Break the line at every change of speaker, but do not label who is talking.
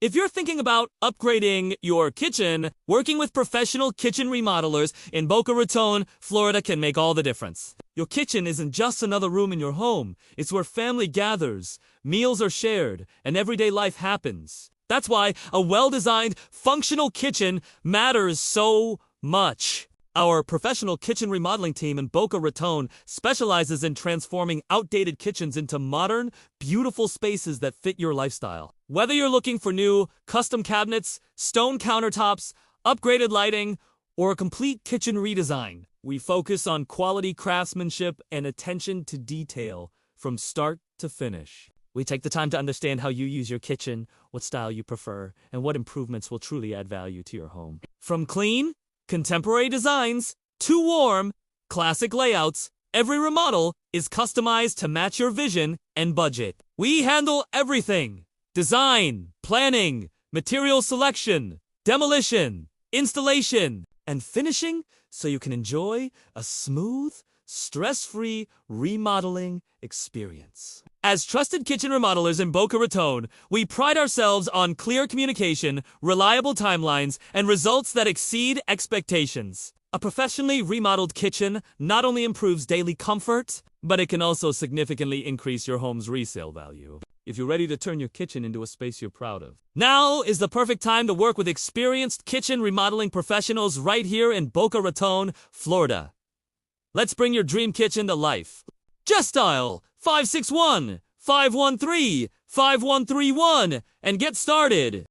If you're thinking about upgrading your kitchen, working with professional kitchen remodelers in Boca Raton, Florida can make all the difference. Your kitchen isn't just another room in your home. It's where family gathers, meals are shared, and everyday life happens. That's why a well-designed, functional kitchen matters so much. Our professional kitchen remodeling team in Boca Raton specializes in transforming outdated kitchens into modern, beautiful spaces that fit your lifestyle. Whether you're looking for new, custom cabinets, stone countertops, upgraded lighting, or a complete kitchen redesign, we focus on quality craftsmanship and attention to detail from start to finish. We take the time to understand how you use your kitchen, what style you prefer, and what improvements will truly add value to your home. From clean, contemporary designs to warm, classic layouts, every remodel is customized to match your vision and budget. We handle everything: design, planning, material selection, demolition, installation, and finishing, so you can enjoy a smooth, stress-free remodeling experience. As trusted kitchen remodelers in Boca Raton, we pride ourselves on clear communication, reliable timelines, and results that exceed expectations. A professionally remodeled kitchen not only improves daily comfort, but it can also significantly increase your home's resale value, if you're ready to turn your kitchen into a space you're proud of. Now is the perfect time to work with experienced kitchen remodeling professionals right here in Boca Raton, Florida. Let's bring your dream kitchen to life. Just dial 561-513-5131 and get started.